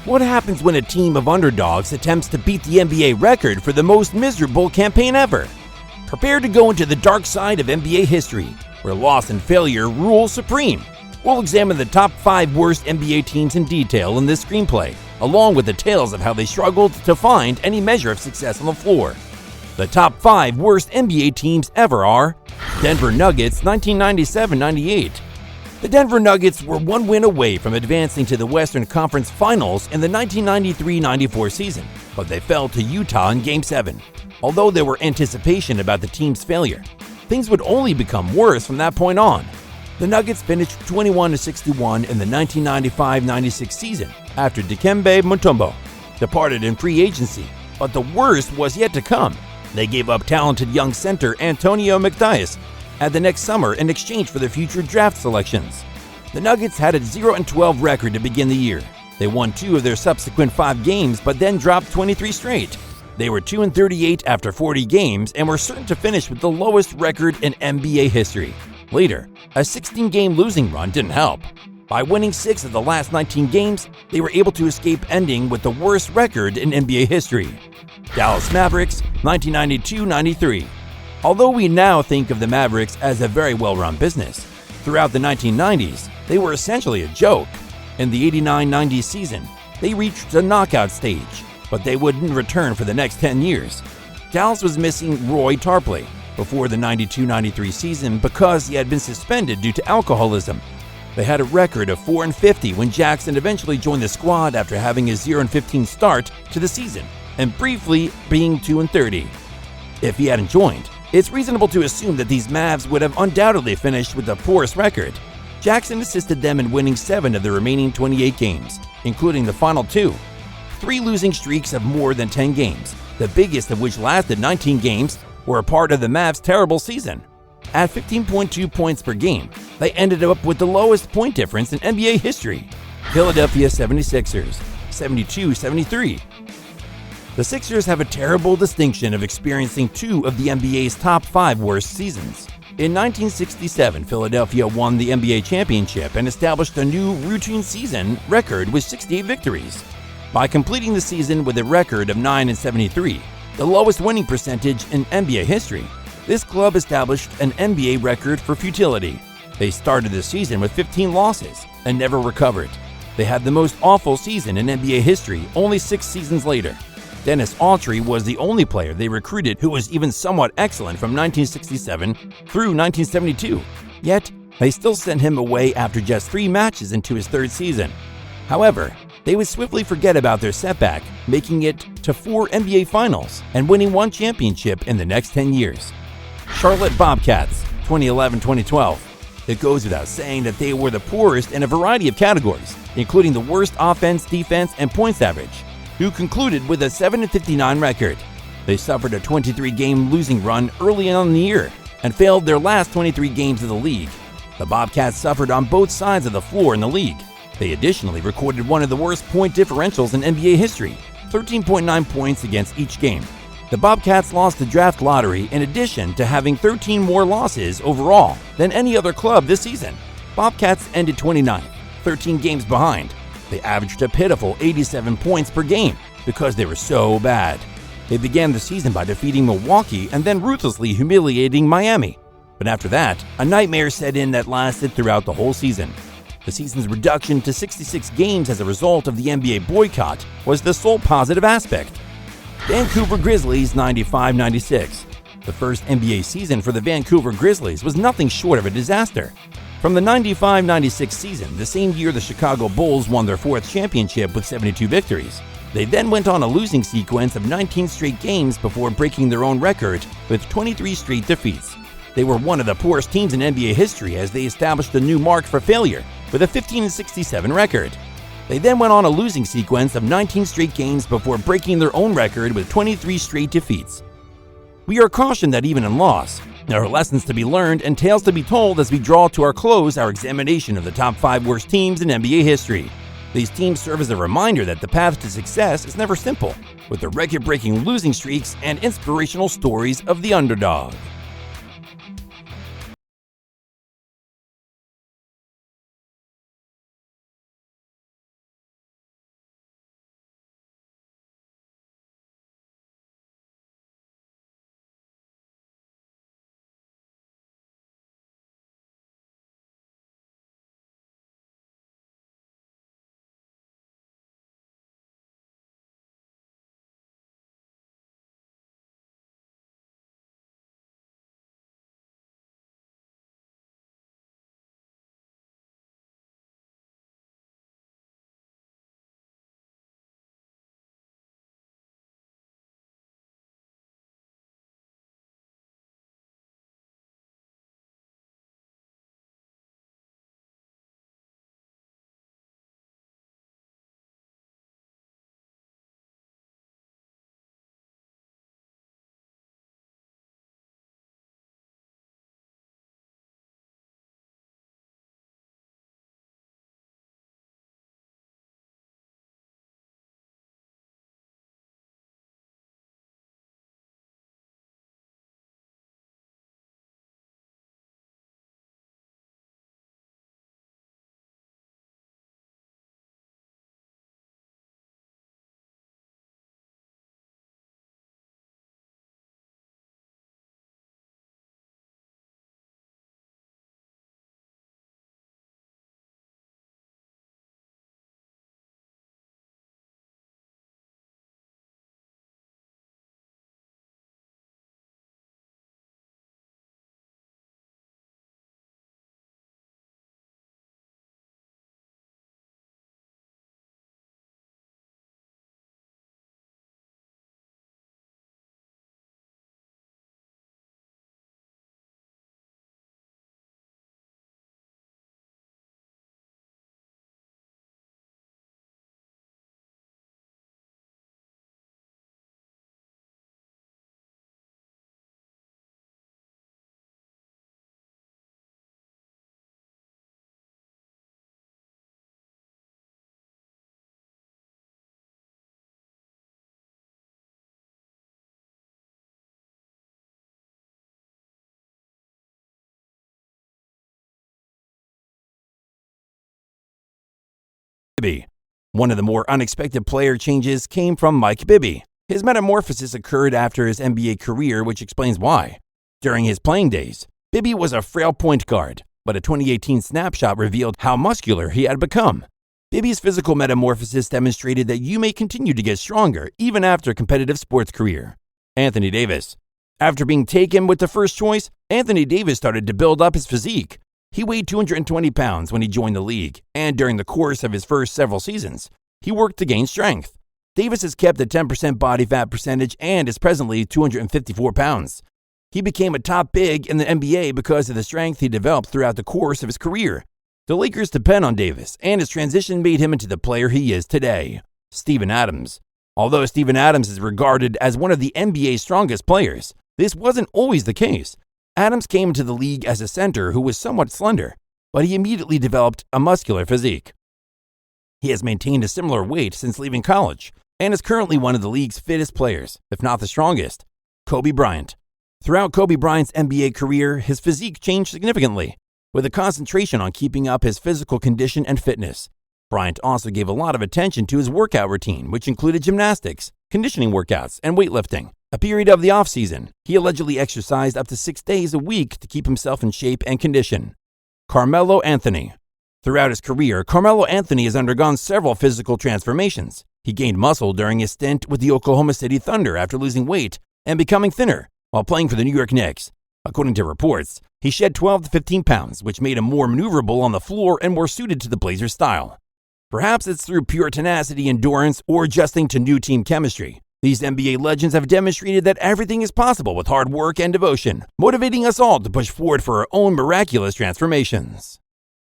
What happens when a team of underdogs attempts to beat the NBA record for the most miserable campaign ever? Prepare to go into the dark side of NBA history, where loss and failure rule supreme. We'll examine the top 5 worst NBA teams in detail in this screenplay, along with the tales of how they struggled to find any measure of success on the floor. The top 5 worst NBA teams ever are Denver Nuggets 1997-98. The Denver Nuggets were one win away from advancing to the Western Conference Finals in the 1993-94 season, but they fell to Utah in Game 7. Although there were anticipation about the team's failure, things would only become worse from that point on. The Nuggets finished 21-61 in the 1995-96 season after Dikembe Mutombo departed in free agency, but the worst was yet to come. They gave up talented young center Antonio McDyess at the next summer in exchange for their future draft selections. The Nuggets had a 0-12 record to begin the year. They won 2 of their subsequent 5 games, but then dropped 23 straight. They were 2-38 after 40 games and were certain to finish with the lowest record in NBA history. Later, a 16-game losing run didn't help. By winning 6 of the last 19 games, they were able to escape ending with the worst record in NBA history. Dallas Mavericks 1992-93. Although we now think of the Mavericks as a very well-run business, throughout the 1990s, they were essentially a joke. In the 89-90 season, they reached the knockout stage, but they wouldn't return for the next 10 years. Dallas was missing Roy Tarpley before the 92-93 season because he had been suspended due to alcoholism. They had a record of 4-50 when Jackson eventually joined the squad after having a 0-15 start to the season and briefly being 2-30. If he hadn't joined, it's reasonable to assume that these Mavs would have undoubtedly finished with the poorest record. Jackson assisted them in winning 7 of the remaining 28 games, including the final 2. 3 losing streaks of more than 10 games, the biggest of which lasted 19 games, were a part of the Mavs' terrible season. At 15.2 points per game, they ended up with the lowest point difference in NBA history. Philadelphia 76ers, 72-73. The Sixers have a terrible distinction of experiencing 2 of the NBA's top 5 worst seasons. In 1967, Philadelphia won the NBA championship and established a new routine season record with 68 victories. By completing the season with a record of 9-73, the lowest winning percentage in NBA history, this club established an NBA record for futility. They started the season with 15 losses and never recovered. They had the most awful season in NBA history only 6 seasons later. Dennis Autry was the only player they recruited who was even somewhat excellent from 1967 through 1972. Yet, they still sent him away after just 3 matches into his 3rd season. However, they would swiftly forget about their setback, making it to 4 NBA Finals and winning 1 championship in the next 10 years. Charlotte Bobcats, 2011-2012. It goes without saying that they were the poorest in a variety of categories, including the worst offense, defense, and points average, who concluded with a 7-59 record. They suffered a 23-game losing run early on in the year and failed their last 23 games of the league. The Bobcats suffered on both sides of the floor in the league. They additionally recorded one of the worst point differentials in NBA history, 13.9 points against each game. The Bobcats lost the draft lottery in addition to having 13 more losses overall than any other club this season. Bobcats ended 29th, 13 games behind. They averaged a pitiful 87 points per game because they were so bad. They began the season by defeating Milwaukee and then ruthlessly humiliating Miami. But after that, a nightmare set in that lasted throughout the whole season. The season's reduction to 66 games as a result of the NBA boycott was the sole positive aspect. Vancouver Grizzlies 95-96. The first NBA season for the Vancouver Grizzlies was nothing short of a disaster. From the 95-96 season, the same year the Chicago Bulls won their 4th championship with 72 victories, they then went on a losing sequence of 19 straight games before breaking their own record with 23 straight defeats. They were one of the poorest teams in NBA history as they established a new mark for failure with a 15-67 record. They then went on a losing sequence of 19 straight games before breaking their own record with 23 straight defeats. We are cautioned that even in loss, there are lessons to be learned and tales to be told as we draw to our close our examination of the top 5 worst teams in NBA history. These teams serve as a reminder that the path to success is never simple, with the record-breaking losing streaks and inspirational stories of the underdog. Bibby. One of the more unexpected player changes came from Mike Bibby. His metamorphosis occurred after his NBA career, which explains why. During his playing days, Bibby was a frail point guard, but a 2018 snapshot revealed how muscular he had become. Bibby's physical metamorphosis demonstrated that you may continue to get stronger even after a competitive sports career. Anthony Davis. After being taken with the first choice, Anthony Davis started to build up his physique. He weighed 220 pounds when he joined the league, and during the course of his first several seasons, he worked to gain strength. Davis has kept a 10% body fat percentage and is presently 254 pounds. He became a top big in the NBA because of the strength he developed throughout the course of his career. The Lakers depend on Davis, and his transition made him into the player he is today. Steven Adams. Although Steven Adams is regarded as one of the NBA's strongest players, this wasn't always the case. Adams came into the league as a center who was somewhat slender, but he immediately developed a muscular physique. He has maintained a similar weight since leaving college, and is currently one of the league's fittest players, if not the strongest. Kobe Bryant. Throughout Kobe Bryant's NBA career, his physique changed significantly, with a concentration on keeping up his physical condition and fitness. Bryant also gave a lot of attention to his workout routine, which included gymnastics, conditioning workouts, and weightlifting. A period of the off-season, he allegedly exercised up to 6 days a week to keep himself in shape and condition. Carmelo Anthony. Throughout his career, Carmelo Anthony has undergone several physical transformations. He gained muscle during his stint with the Oklahoma City Thunder after losing weight and becoming thinner while playing for the New York Knicks. According to reports, he shed 12 to 15 pounds, which made him more maneuverable on the floor and more suited to the Blazers' style. Perhaps it's through pure tenacity, endurance, or adjusting to new team chemistry. These NBA legends have demonstrated that everything is possible with hard work and devotion, motivating us all to push forward for our own miraculous transformations.